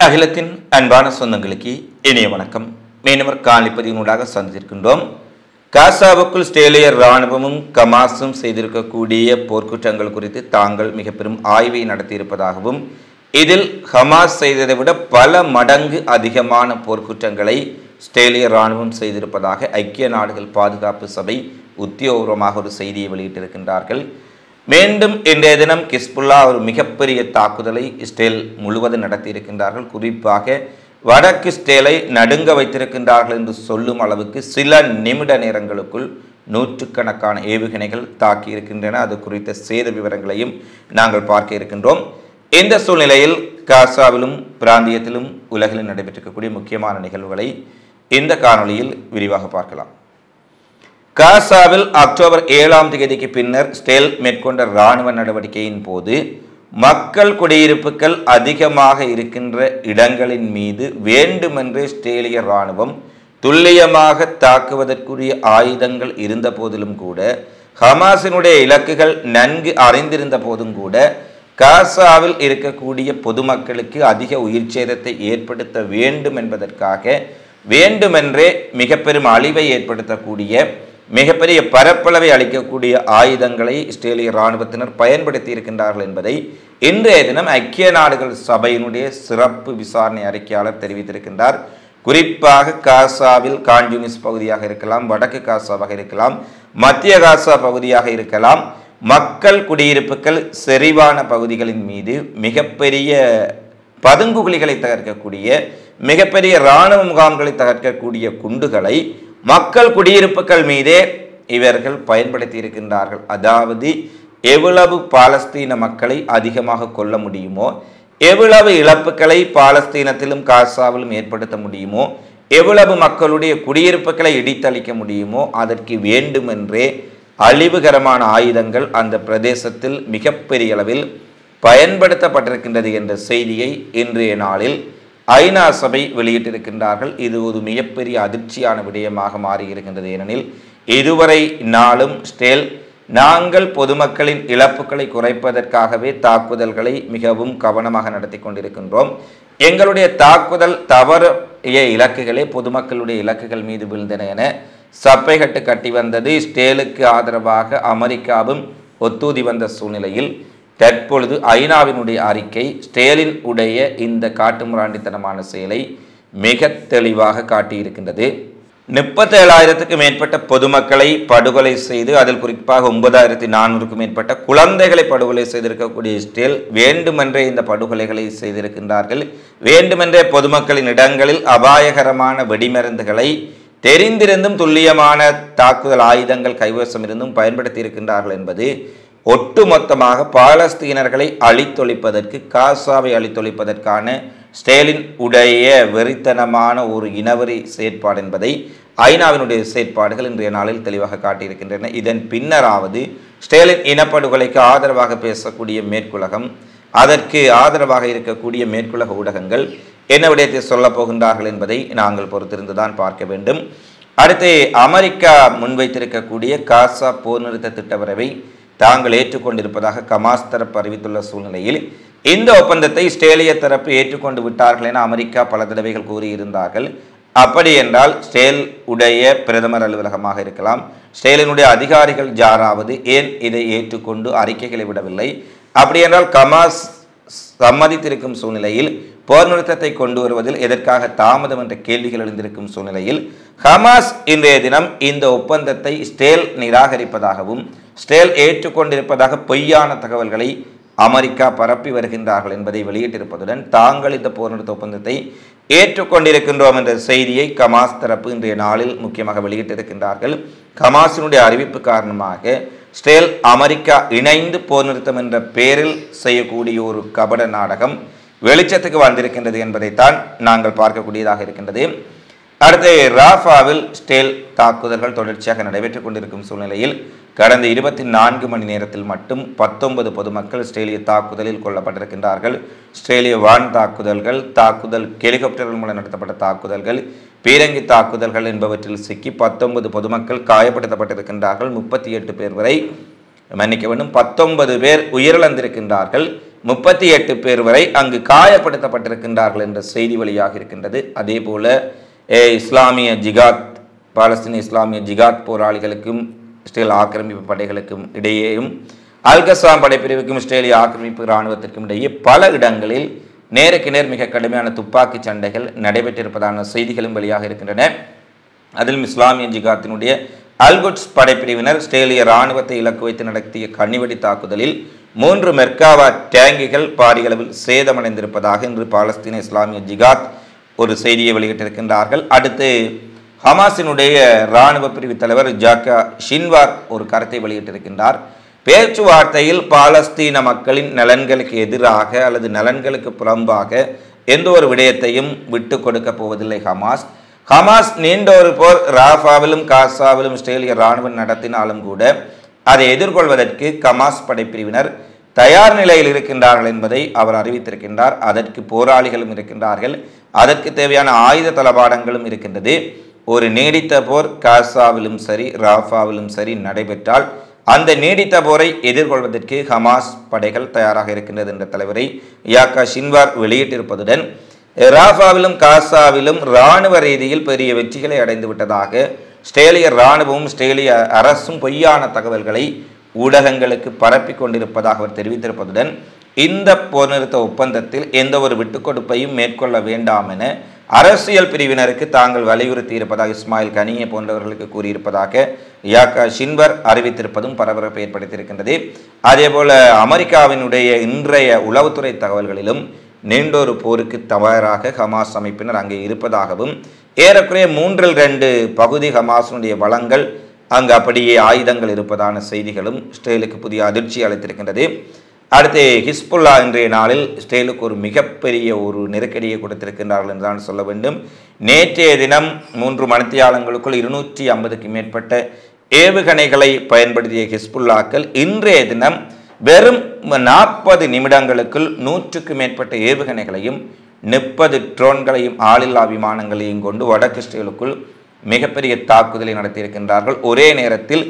அகிலத்தின் அன்பான சொந்தங்களுக்கு இனிய வணக்கம். மீனவர் காலிப்பதினூடாக சந்தித்திருக்கின்றோம். காசாவுக்குள் இஸ்ரேலிய இராணுவமும் கமாஸும் செய்திருக்கக்கூடிய போர்க்குற்றங்கள் குறித்து தாங்கள் மிக பெரும் ஆய்வை நடத்தியிருப்பதாகவும் இதில் ஹமாஸ் செய்ததை விட பல மடங்கு அதிகமான போர்க்குற்றங்களை இஸ்ரேலிய இராணுவம் செய்திருப்பதாக ஐக்கிய நாடுகள் பாதுகாப்பு சபை உத்தியோகபூர்வமாக ஒரு செய்தியை வெளியிட்டிருக்கின்றார்கள். மீண்டும் இன்றைய தினம் ஹிஸ்புல்லா ஒரு மிகப்பெரிய தாக்குதலை இஸ்ரேல் முழுவதும் நடத்தியிருக்கின்றார்கள். குறிப்பாக வடக்கு இஸ்ரேலை நடுங்க வைத்திருக்கின்றார்கள் என்று சொல்லும் அளவுக்கு சில நிமிட நேரங்களுக்குள் நூற்றுக்கணக்கான ஏவுகணைகள் தாக்கியிருக்கின்றன. அது குறித்த சேத விவரங்களையும் நாங்கள் பார்க்க இருக்கின்றோம். இந்த சூழ்நிலையில் காசாவிலும் பிராந்தியத்திலும் உலகிலும் நடைபெற்றிருக்கக்கூடிய முக்கியமான நிகழ்வுகளை இந்த காணொளியில் விரிவாக பார்க்கலாம். காசாவில் அக்டோபர் 7ஆம் தேதிக்கு பின்னர் இஸ்ரேல் மேற்கொண்ட இராணுவ நடவடிக்கையின் போது மக்கள் குடியிருப்புகள் அதிகமாக இருக்கின்ற இடங்களின் மீது வேண்டுமென்றே இஸ்ரேலிய இராணுவம் துல்லியமாக தாக்குவதற்குரிய ஆயுதங்கள் இருந்த போதிலும் கூட, ஹமாஸினுடைய இலக்குகள் நன்கு அறிந்திருந்த போதும் கூட, காசாவில் இருக்கக்கூடிய பொதுமக்களுக்கு அதிக உயிர் சேதத்தை ஏற்படுத்த வேண்டும் என்பதற்காக வேண்டுமென்றே மிக பெரும் அழிவை ஏற்படுத்தக்கூடிய மிகப்பெரிய பரப்பளவை அளிக்கக்கூடிய ஆயுதங்களை இஸ்ரேலிய இராணுவத்தினர் பயன்படுத்தி இருக்கின்றார்கள் என்பதை இன்றைய தினம் ஐக்கிய நாடுகள் சபையினுடைய சிறப்பு விசாரணை அறிக்கையாளர் தெரிவித்திருக்கின்றார். குறிப்பாக காசாவில் கான்யூனிஸ் பகுதியாக இருக்கலாம், வடக்கு காசாவாக இருக்கலாம், மத்திய காசா பகுதியாக இருக்கலாம், மக்கள் குடியிருப்புகள் செறிவான பகுதிகளின் மீது மிகப்பெரிய பதுங்குகுழிகளை தகர்க்கக்கூடிய மிகப்பெரிய இராணுவ முகாம்களை தகர்க்கக்கூடிய குண்டுகளை மக்கள் குடியிருப்புகள் மீதே இவர்கள் பயன்படுத்தி இருக்கின்றார்கள். அதாவது எவ்வளவு பாலஸ்தீன மக்களை அதிகமாக கொல்ல முடியுமோ, எவ்வளவு இழப்புகளை பாலஸ்தீனத்திலும் காசாவிலும் ஏற்படுத்த முடியுமோ, எவ்வளவு மக்களுடைய குடியிருப்புகளை இடித்தளிக்க முடியுமோ அதற்கு வேண்டுமென்றே அழிவுகரமான ஆயுதங்கள் அந்த பிரதேசத்தில் மிகப்பெரிய அளவில் பயன்படுத்தப்பட்டிருக்கின்றது என்ற செய்தியை இன்றைய நாளில் ஐநா சபை வெளியிட்டிருக்கின்றார்கள். இது ஒரு மிகப்பெரிய அதிர்ச்சியான விடயமாக மாறியிருக்கின்றது. ஏனெனில் இதுவரை நாளும் இஸ்ரேல் நாங்கள் பொதுமக்களின் இழப்புகளை குறைப்பதற்காகவே தாக்குதல்களை மிகவும் கவனமாக நடத்தி கொண்டிருக்கின்றோம். எங்களுடைய தாக்குதல் தவறிய இலக்குகளே பொதுமக்களுடைய இலக்குகள் மீது விழுந்தன என சப்பைகட்டு கட்டி வந்தது. இஸ்ரேலுக்கு ஆதரவாக அமெரிக்காவும் ஒத்தூதி வந்த சூழ்நிலையில் தற்பொழுது ஐநாவினுடைய அறிக்கை இஸ்ரேலின் உடைய இந்த காட்டுமிராண்டித்தனமான செயலை மிக தெளிவாக காட்டியிருக்கின்றது. 37,000க்கும் மேற்பட்ட பொதுமக்களை படுகொலை செய்து அதில் குறிப்பாக 9,400க்கும் மேற்பட்ட குழந்தைகளை படுகொலை செய்திருக்கக்கூடிய இஸ்ரேல் வேண்டுமென்றே இந்த படுகொலைகளை செய்திருக்கின்றார்கள். வேண்டுமென்றே பொதுமக்களின் இடங்களில் அபாயகரமான வெடிமருந்துகளை தெரிந்திருந்தும் துல்லியமான தாக்குதல் ஆயுதங்கள் கைவசம் இருந்தும் பயன்படுத்தி இருக்கின்றார்கள் என்பது ஒட்டுமொத்தமாக பாலஸ்தீனர்களை அழித்தொழிப்பதற்கு, காசாவை அழித்தொழிப்பதற்கான இஸ்ரேலின் உடைய வெறித்தனமான ஒரு இனவெறி செயற்பாடு என்பதை ஐநாவினுடைய செயற்பாடுகள் இன்றைய நாளில் தெளிவாக காட்டியிருக்கின்றன. இதன் பின்னராவது இஸ்ரேலின் இனப்படுகொலைக்கு ஆதரவாக பேசக்கூடிய மேற்குலகம், அதற்கு ஆதரவாக இருக்கக்கூடிய மேற்குலக ஊடகங்கள் என்ன விடயத்தை சொல்லப் போகின்றார்கள் என்பதை நாங்கள் பொறுத்திருந்துதான் பார்க்க வேண்டும். அடுத்து அமெரிக்கா முன்வைத்திருக்கக்கூடிய காசா போர் நிறுத்த திட்டவரவை தாங்கள் ஏற்றுக்கொண்டிருப்பதாக கமாஸ் தரப்பு அறிவித்துள்ள சூழ்நிலையில் இந்த ஒப்பந்தத்தை இஸ்ரேலிய தரப்பு ஏற்றுக்கொண்டு விட்டார்கள் என அமெரிக்கா பல தடவைகள் கூறியிருந்தார்கள். அப்படி என்றால் இஸ்ரேல் உடைய பிரதமர் அலுவலகமாக இருக்கலாம், இஸ்ரேலினுடைய அதிகாரிகள் யாராவது ஏன் இதை ஏற்றுக்கொண்டு அறிக்கைகளை விடவில்லை? அப்படி என்றால் கமாஸ் சம்மதித்திருக்கும் சூழ்நிலையில் போர் நிறுத்தத்தை கொண்டு வருவதில் எதற்காக தாமதம் என்ற கேள்விகள் எழுந்திருக்கும் சூழ்நிலையில் ஹமாஸ் இன்றைய தினம் இந்த ஒப்பந்தத்தை இஸ்ரேல் நிராகரிப்பதாகவும் இஸ்ரேல் ஏற்றுக்கொண்டிருப்பதாக பொய்யான தகவல்களை அமெரிக்கா பரப்பி வருகின்றார்கள் என்பதை வெளியிட்டிருப்பதுடன் தாங்கள் இந்த போர் நிறுத்த ஒப்பந்தத்தை ஏற்றுக்கொண்டிருக்கின்றோம் என்ற செய்தியை கமாஸ் தரப்பு இன்றைய நாளில் முக்கியமாக வெளியிட்டிருக்கின்றார்கள். கமாஸினுடைய அறிவிப்பு காரணமாக இஸ்ரேல் அமெரிக்கா இணைந்து போர் நிறுத்தம் என்ற பெயரில் செய்யக்கூடிய ஒரு கபட நாடகம் வெளிச்சத்துக்கு வந்திருக்கின்றது என்பதைத்தான் நாங்கள் பார்க்கக்கூடியதாக இருக்கின்றது. அடுத்து ராஃபாவில் இஸ்ரேல் தாக்குதல்கள் தொடர்ச்சியாக நடைபெற்றுக் கொண்டிருக்கும் சூழ்நிலையில் கடந்த 24 மணி நேரத்தில் மட்டும் 19 பொதுமக்கள் இஸ்ரேலிய தாக்குதலில் கொல்லப்பட்டிருக்கின்றார்கள். இஸ்ரேலிய வான் தாக்குதல் ஹெலிகாப்டர்கள் மூலம் நடத்தப்பட்ட தாக்குதல்கள், பீரங்கி தாக்குதல்கள் என்பவற்றில் சிக்கி 19 பொதுமக்கள் காயப்படுத்தப்பட்டிருக்கின்றார்கள். 38 பேர் வரை மன்னிக்க வேண்டும் 19 பேர் உயிரிழந்திருக்கின்றார்கள். 38 பேர் வரை அங்கு காயப்படுத்தப்பட்டிருக்கின்றார்கள் என்ற செய்தி வழியாக இருக்கின்றது. அதே போல இஸ்லாமிய ஜிகாத் பாலஸ்தீன இஸ்லாமிய ஜிகாத் போராளிகளுக்கும் இஸ்ரேல் ஆக்கிரமிப்பு படைகளுக்கும் இடையேயும் அல்-கஸ்ஸாம் படைப்பிரிவுக்கும் இஸ்ரேலிய ஆக்கிரமிப்பு இராணுவத்திற்கும் இடையே பல இடங்களில் நேருக்கு நேர் மிக கடுமையான துப்பாக்கி சண்டைகள் நடைபெற்றிருப்பதான செய்திகளும் வெளியாக இருக்கின்றன. அதிலும் இஸ்லாமிய ஜிகாத்தினுடைய அல்குட்ஸ் படைப்பிரிவினர் இஸ்ரேலிய இராணுவத்தை இலக்கு வைத்து நடத்திய கண்ணிவெடி தாக்குதலில் 3 மெர்காவா டேங்கிகள் பாரிய அளவில் சேதமடைந்திருப்பதாக இன்று பாலஸ்தீன இஸ்லாமிய ஜிகாத் ஒரு செய்தியை வெளியிட்டிருக்கின்றார்கள். அடுத்து ஹமாஸினுடைய இராணுவ பிரிவு தலைவர் ஜாக்கா ஷின்வார் ஒரு கருத்தை வெளியிட்டிருக்கின்றார். பேச்சுவார்த்தையில் பாலஸ்தீன மக்களின் நலன்களுக்கு எதிராக அல்லது நலன்களுக்கு புறம்பாக எந்த ஒரு விடயத்தையும் விட்டு கொடுக்க போவதில்லை ஹமாஸ் நீண்ட ஒரு போர் ராஃபாவிலும் காசாவிலும் இஸ்ரேலிய இராணுவம் நடத்தினாலும் கூட அதை எதிர்கொள்வதற்கு ஹமாஸ் படைப்பிரிவினர் தயார் நிலையில் இருக்கின்றார்கள் என்பதை அவர் அறிவித்திருக்கின்றார். அதற்கு போராளிகளும் இருக்கின்றார்கள், அதற்கு தேவையான ஆயுத தளபாடங்களும் இருக்கின்றது. ஒரு நீடித்த போர் காசாவிலும் சரி ராஃபாவிலும் சரி நடைபெற்றால் அந்த நீடித்த போரை எதிர்கொள்வதற்கு ஹமாஸ் படைகள் தயாராக இருக்கின்றது என்ற தலைவரை யாக்கா ஷின்வார் வெளியிட்டிருப்பதுடன் ராஃபாவிலும் காசாவிலும் இராணுவ ரீதியில் பெரிய வெற்றிகளை அடைந்து விட்டதாக இஸ்ரேலிய இராணுவமும் இஸ்ரேலிய அரசும் பொய்யான தகவல்களை ஊடகங்களுக்கு பரப்பி கொண்டிருப்பதாக அவர் தெரிவித்திருப்பதுடன் இந்த போர் நிறுத்த ஒப்பந்தத்தில் எந்த ஒரு விட்டுக்கொடுப்பையும் மேற்கொள்ள வேண்டாம் என அரசியல் பிரிவினருக்கு தாங்கள் வலியுறுத்தி இருப்பதாக இஸ்மாயில் கனியே போன்றவர்களுக்கு கூறியிருப்பதாக யாக்கா ஷின்வர் அறிவித்திருப்பதும் பரபரப்பை ஏற்படுத்தியிருக்கின்றது. அதேபோல அமெரிக்காவினுடைய இன்றைய உளவுத்துறை தகவல்களிலும் நீண்டொரு போருக்கு தயாராக ஹமாஸ் அமைப்பினர் அங்கே இருப்பதாகவும் ஏறக்குறைய 3/2 பகுதி ஹமாஸினுடைய வளங்கள் அங்கு அப்படியே ஆயுதங்கள் இருப்பதான செய்திகளும் இஸ்ரேலுக்கு புதிய அதிர்ச்சி அளித்திருக்கின்றது. அடுத்து ஹிஸ்புல்லா இன்றைய நாளில் இஸ்ரேலுக்கு ஒரு மிகப்பெரிய ஒரு நெருக்கடியை கொடுத்திருக்கின்றார்கள் என்றுதான் சொல்ல வேண்டும். நேற்றைய தினம் 3 மணித்தியாலங்களுக்குள் 250க்கு மேற்பட்ட ஏவுகணைகளை பயன்படுத்திய ஹிஸ்புல்லாக்கள் இன்றைய தினம் வெறும் 40 நிமிடங்களுக்குள் 100க்கு மேற்பட்ட ஏவுகணைகளையும் 30 ட்ரோன்களையும் ஆளில்லா விமானங்களையும் கொண்டு வடக்கு இஸ்ரேலுக்குள் மிகப்பெரிய தாக்குதலை நடத்தியிருக்கின்றார்கள். ஒரே நேரத்தில்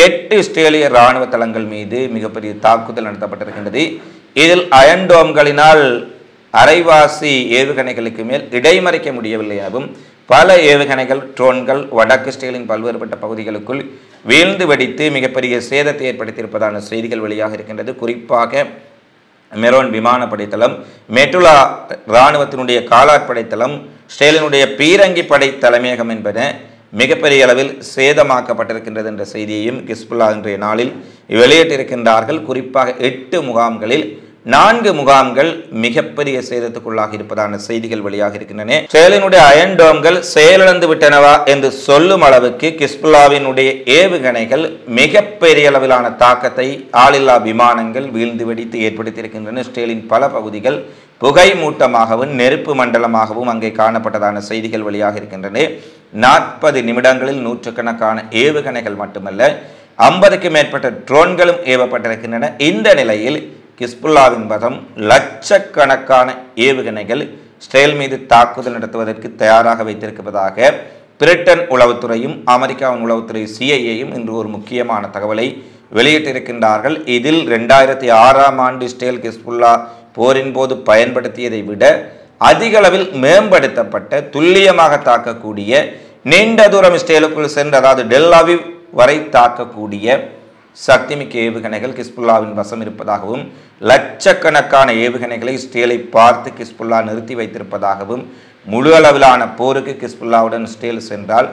8 இஸ்ரேலிய இராணுவ தளங்கள் மீது மிகப்பெரிய தாக்குதல் நடத்தப்பட்டிருக்கின்றது. இதில் அயன்டோம்களினால் அரைவாசி ஏவுகணைகளுக்கு மேல் இடைமறிக்க முடியவில்லை எனவும் பல ஏவுகணைகள் ட்ரோன்கள் வடக்கு இஸ்ரேலின் பல்வேறுபட்ட பகுதிகளுக்குள் வீழ்ந்து வெடித்து மிகப்பெரிய சேதத்தை ஏற்படுத்தியிருப்பதான செய்திகள் வெளியாக இருக்கின்றது. குறிப்பாக மெரோன் விமானப்படைத்தளம், மெட்டுலா இராணுவத்தினுடைய காலாட்படைத்தளம், இஸ்ரேலினுடைய பீரங்கி படை தலைமையகம் என்பன மிகப்பெரிய அளவில் சேதமாக்கப்பட்டிருக்கின்றது என்ற செய்தியையும் ஹிஸ்புல்லா இன்றைய நாளில் வெளியிட்டிருக்கின்றார்கள். குறிப்பாக 8 முகாம்களில் 4 முகாம்கள் மிகப்பெரிய சேதத்துக்குள்ளாக இருப்பதான செய்திகள் வெளியாக இருக்கின்றன. இஸ்ரேலினுடைய அயன்டோம்கள் செயலிழந்து விட்டனவா என்று சொல்லும் அளவுக்கு ஹிஸ்புல்லாவினுடைய ஏவுகணைகள் மிகப்பெரிய அளவிலான தாக்கத்தை ஆளில்லா விமானங்கள் வீழ்ந்து வெடித்து ஏற்படுத்தியிருக்கின்றன. இஸ்ரேலின் பல பகுதிகள் புகை மூட்டமாகவும் நெருப்பு மண்டலமாகவும் அங்கே காணப்பட்டதான செய்திகள் வெளியாக இருக்கின்றன. 40 நிமிடங்களில் 100கணக்கான ஏவுகணைகள் மட்டுமல்ல 50க்கு மேற்பட்ட ட்ரோன்களும் ஏவப்பட்டிருக்கின்றன. இந்த நிலையில் ஹிஸ்புல்லாவின் வசம் லட்சக்கணக்கான ஏவுகணைகள் இஸ்ரேல் மீது தாக்குதல் நடத்துவதற்கு தயாராக வைத்திருப்பதாக பிரிட்டன் உளவுத்துறையும் அமெரிக்காவின் உளவுத்துறை CIA-யும் இன்று ஒரு முக்கியமான தகவலை வெளியிட்டிருக்கின்றார்கள். இதில் 2006ஆம் ஆண்டு இஸ்ரேல் ஹிஸ்புல்லா போரின் போது பயன்படுத்தியதை விட அதிக அளவில் மேம்படுத்தப்பட்ட துல்லியமாக தாக்கக்கூடிய நீண்ட தூரம் இஸ்ரேலுக்குள் சென்று அதாவது டெல் அவிவ் வரை தாக்கக்கூடிய சக்திமிக்க ஏவுகணைகள் ஹிஸ்புல்லாவின் வசம் இருப்பதாகவும் லட்சக்கணக்கான ஏவுகணைகளை இஸ்ரேலை பார்த்து ஹிஸ்புல்லா நிறுத்தி வைத்திருப்பதாகவும் முழு அளவிலான போருக்கு ஹிஸ்புல்லாவுடன் இஸ்ரேல் சென்றால்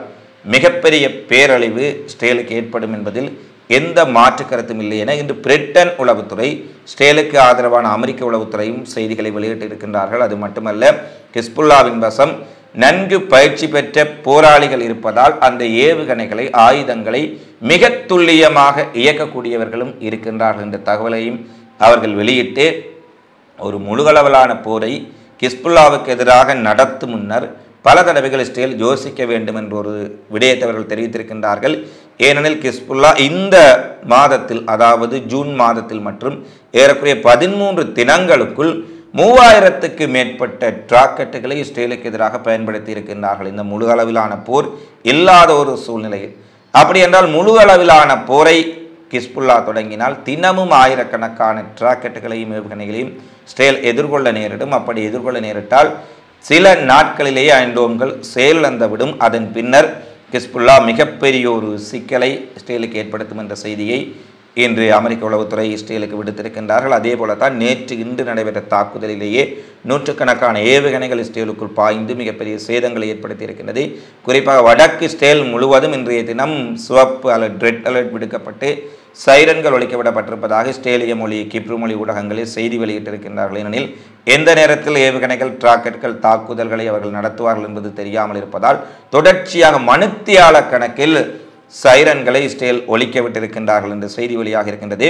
மிகப்பெரிய பேரழிவு இஸ்ரேலுக்கு ஏற்படும் என்பதில் எந்த மாற்று கருத்தும் இல்லை என இன்று பிரிட்டன் உளவுத்துறை இஸ்ரேலுக்கு ஆதரவான அமெரிக்க உளவுத்துறையும் செய்திகளை வெளியிட்டிருக்கின்றார்கள். அது மட்டுமல்ல, ஹிஸ்புல்லாவின் வசம் நன்கு பயிற்சி பெற்ற போராளிகள் இருப்பதால் அந்த ஏவுகணைகளை ஆயுதங்களை மிக துல்லியமாக இயக்கக்கூடியவர்களும் இருக்கின்றார்கள் என்ற தகவலையும் அவர்கள் வெளியிட்டு ஒரு முழுகளவிலான போரை ஹிஸ்புல்லாவுக்கு எதிராக நடத்தும் முன்னர் பல தடவைகள் இஸ்ரேல் யோசிக்க வேண்டும் என்ற ஒரு விடயத்தை அவர்கள் தெரிவித்திருக்கின்றார்கள். ஏனெனில் ஹிஸ்புல்லா இந்த மாதத்தில் அதாவது ஜூன் மாதத்தில் மற்றும் ஏறக்குறைய 13 தினங்களுக்குள் 3000க்கு மேற்பட்ட ராக்கெட்டுகளை இஸ்ரேலுக்கு எதிராக பயன்படுத்தி இருக்கின்றார்கள். இந்த முழு அளவிலான போர் இல்லாத ஒரு சூழ்நிலையில் அப்படி என்றால் முழு அளவிலான போரை ஹிஸ்புல்லா தொடங்கினால் தினமும் ஆயிரக்கணக்கான ராக்கெட்டுகளையும் ஏவுகணைகளையும் இஸ்ரேல் எதிர்கொள்ள நேரிடும். அப்படி எதிர்கொள்ள நேரிட்டால் சில நாட்களிலேயே ஐண்டோம்கள் செயலிழந்துவிடும். அதன் பின்னர் ஹிஸ்புல்லா மிகப்பெரிய ஒரு சிக்கலை இஸ்ரேலுக்கு ஏற்படுத்தும் என்ற செய்தியை இன்று அமெரிக்க உளவுத்துறை இஸ்ரேலுக்கு விடுத்திருக்கின்றார்கள். அதே போலத்தான் இன்று நடைபெற்ற தாக்குதலிலேயே நூற்றுக்கணக்கான ஏவுகணைகள் இஸ்ரேலுக்குள் பாய்ந்து மிகப்பெரிய சேதங்களை ஏற்படுத்தி இருக்கின்றது. குறிப்பாக வடக்கு இஸ்ரேல் முழுவதும் இன்றைய தினம் சிவப்பு அலர்ட், ரெட் அலர்ட் விடுக்கப்பட்டு சைரன்கள் ஒழிக்கப்படப்பட்டிருப்பதாக இஸ்ரேலிய மொழி, கிப்ரு மொழி ஊடகங்களில் செய்தி வெளியிட்டிருக்கின்றார்கள். ஏனெனில் எந்த நேரத்தில் ஏவுகணைகள், ராக்கெட்டுகள் தாக்குதல்களை அவர்கள் நடத்துவார்கள் என்பது தெரியாமல் இருப்பதால் தொடர்ச்சியாக மணித்தியால கணக்கில் சைரன்களை இஸ்ரேல் ஒழிக்க விட்டிருக்கின்றார்கள் என்ற செய்தி வெளியாக இருக்கின்றது.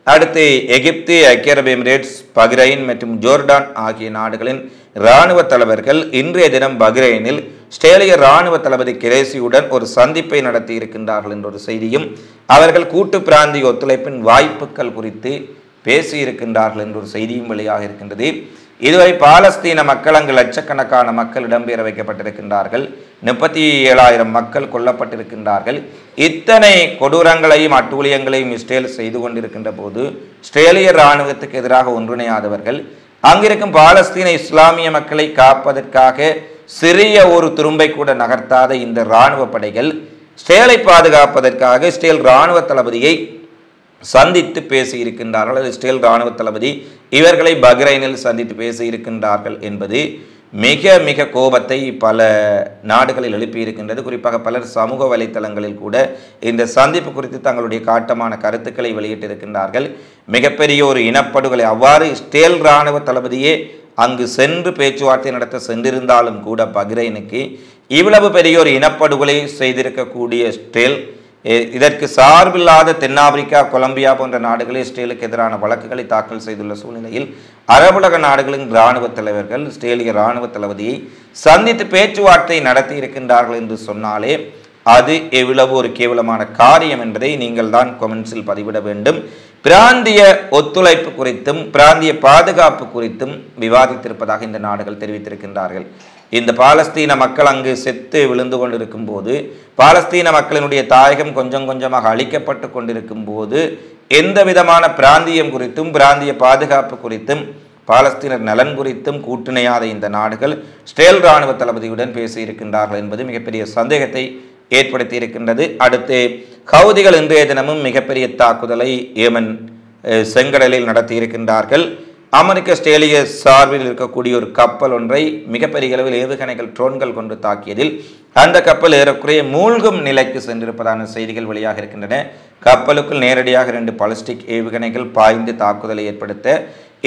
அடுத்து எகிப்து, ஐக்கிய அரபு எமிரேட்ஸ், பஹ்ரைன் மற்றும் ஜோர்டான் ஆகிய நாடுகளின் இராணுவ தலைவர்கள் இன்றைய தினம் பஹ்ரைனில் இஸ்ரேலிய இராணுவ தளபதி கிரேசியுடன் ஒரு சந்திப்பை நடத்தி இருக்கின்றார்கள் என்ற ஒரு செய்தியும், அவர்கள் கூட்டு பிராந்திய ஒத்துழைப்பின் வாய்ப்புகள் குறித்து பேசியிருக்கின்றார்கள் என்ற ஒரு செய்தியும் வெளியாக இருக்கின்றது. இதுவரை பாலஸ்தீன மக்கள், அங்கு லட்சக்கணக்கான மக்கள் இடம்பெற வைக்கப்பட்டிருக்கின்றார்கள். 37,000 மக்கள் கொல்லப்பட்டிருக்கின்றார்கள். இத்தனை கொடூரங்களையும் அட்டூழியங்களையும் இஸ்ரேல் செய்து கொண்டிருக்கின்ற போது இஸ்ரேலிய இராணுவத்துக்கு எதிராக ஒன்றிணையாதவர்கள், அங்கிருக்கும் பாலஸ்தீன இஸ்லாமிய மக்களை காப்பதற்காக சிறிய ஒரு துரும்பை கூட நகர்த்தாத இந்த இராணுவ படைகள் இஸ்ரேலை பாதுகாப்பதற்காக இஸ்ரேல் இராணுவ தளபதியை சந்தித்து பேசியிருக்கின்றார்கள். இஸ்ரேல் இராணுவ தளபதி இவர்களை பஹ்ரைனில் சந்தித்து பேசியிருக்கின்றார்கள் என்பது மிக மிக கோபத்தை பல நாடுகளில் எழுப்பியிருக்கின்றது. குறிப்பாக பலர் சமூக வலைத்தளங்களில் கூட இந்த சந்திப்பு குறித்து தங்களுடைய காட்டமான கருத்துக்களை வெளியிட்டிருக்கின்றார்கள். மிகப்பெரிய ஒரு இனப்படுகொலை, அவ்வாறு இஸ்ரேல் இராணுவ தளபதியே அங்கு சென்று பேச்சுவார்த்தை நடத்த சென்றிருந்தாலும் கூட பஹ்ரைனுக்கு இவ்வளவு பெரிய ஒரு இனப்படுகொலை செய்திருக்கக்கூடிய இஸ்ரேல் இதற்கு சார்பில்லாத தென்னாப்பிரிக்கா, கொலம்பியா போன்ற நாடுகளில் இஸ்ரேலுக்கு எதிரான வழக்குகளை தாக்கல் செய்துள்ள சூழ்நிலையில் அரபுலக நாடுகளின் இராணுவ தலைவர்கள் இஸ்ரேலிய இராணுவ தளபதியை சந்தித்து பேச்சுவார்த்தை நடத்தி இருக்கின்றார்கள் என்று சொன்னாலே அது எவ்வளவு ஒரு கேவலமான காரியம் என்பதை நீங்கள் தான் கமெண்ட்ஸில் பதிவிட வேண்டும். பிராந்திய ஒத்துழைப்பு குறித்தும் பிராந்திய பாதுகாப்பு குறித்தும் விவாதித்திருப்பதாக இந்த நாடுகள் தெரிவித்திருக்கின்றார்கள். இந்த பாலஸ்தீன மக்கள் அங்கு செத்து விழுந்து கொண்டிருக்கும் போது, பாலஸ்தீன மக்களினுடைய தாயகம் கொஞ்சம் கொஞ்சமாக அழிக்கப்பட்டு கொண்டிருக்கும் போது எந்த விதமான பிராந்தியம் குறித்தும் பிராந்திய பாதுகாப்பு குறித்தும் பாலஸ்தீனர் நலன் குறித்தும் கூட்டிணையாத இந்த நாடுகள் இஸ்ரேல் இராணுவ தளபதியுடன் பேசியிருக்கின்றார்கள் என்பது மிகப்பெரிய சந்தேகத்தை ஏற்படுத்தி இருக்கின்றது. அடுத்து ஹவுதிகள் இன்றைய தினமும் மிகப்பெரிய தாக்குதலை ஏமன் செங்கடலில் நடத்தி இருக்கின்றார்கள். அமெரிக்க ஆஸ்திரேலிய சார்பில் இருக்கக்கூடிய ஒரு கப்பல் ஒன்றை மிகப்பெரிய அளவில் ஏவுகணைகள், ட்ரோன்கள் கொண்டு தாக்கியதில் அந்த கப்பல் ஏறக்குறைய மூழ்கும் நிலைக்கு சென்றிருப்பதான செய்திகள் வெளியாக இருக்கின்றன. கப்பலுக்குள் நேரடியாக 2 பாலிஸ்டிக் ஏவுகணைகள் பாய்ந்து தாக்குதலை ஏற்படுத்த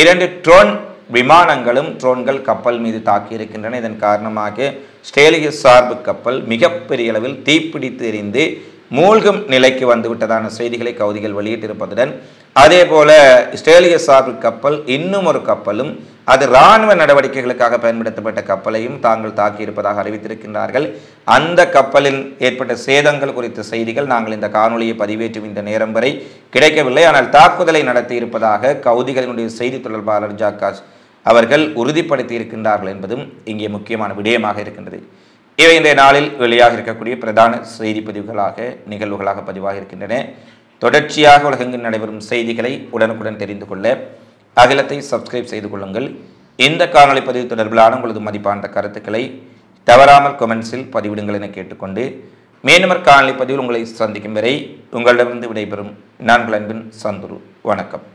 2 ட்ரோன் விமானங்களும் ட்ரோன்கள் கப்பல் மீது தாக்கியிருக்கின்றன. இதன் காரணமாக ஆஸ்திரேலிய சார்பு கப்பல் மிகப்பெரிய அளவில் தீப்பிடித்து எரிந்து மூழ்கும் நிலைக்கு வந்துவிட்டதான செய்திகளை கவுதிகள் வெளியிட்டிருப்பதுடன், அதே போல இஸ்ரேலிய சார்பு கப்பல் இன்னும் ஒரு கப்பலும், அது இராணுவ நடவடிக்கைகளுக்காக பயன்படுத்தப்பட்ட கப்பலையும் தாங்கள் தாக்கியிருப்பதாக அறிவித்திருக்கின்றார்கள். அந்த கப்பலில் ஏற்பட்ட சேதங்கள் குறித்த செய்திகள் நாங்கள் இந்த காணொலியை பதிவேற்றும் இந்த நேரம் வரை கிடைக்கவில்லை. ஆனால் தாக்குதலை நடத்தியிருப்பதாக கவுதிகளினுடைய செய்தி தொடர்பாளர் ஜாக்காஸ் அவர்கள் உறுதிப்படுத்தி இருக்கின்றார்கள் என்பதும் இங்கே முக்கியமான விடயமாக இருக்கின்றது. இவை இன்றைய நாளில் வெளியாக இருக்கக்கூடிய பிரதான செய்தி பதிவுகளாக, நிகழ்வுகளாக பதிவாக இருக்கின்றன. தொடர்ச்சியாக உலகெங்கில் நடைபெறும் செய்திகளை உடனுக்குடன் தெரிந்து கொள்ள அகிலத்தை சப்ஸ்கிரைப் செய்து கொள்ளுங்கள். இந்த காணொலி பதிவு தொடர்பிலான உங்களது மதிப்பான கருத்துக்களை தவறாமல் கமெண்ட்ஸில் பதிவிடுங்கள் என கேட்டுக்கொண்டு, மேலும் காணொலி பதிவில் உங்களை சந்திக்கும் வரை உங்களிடமிருந்து விடைபெறும் நான் அன்பின் சந்துரு. வணக்கம்.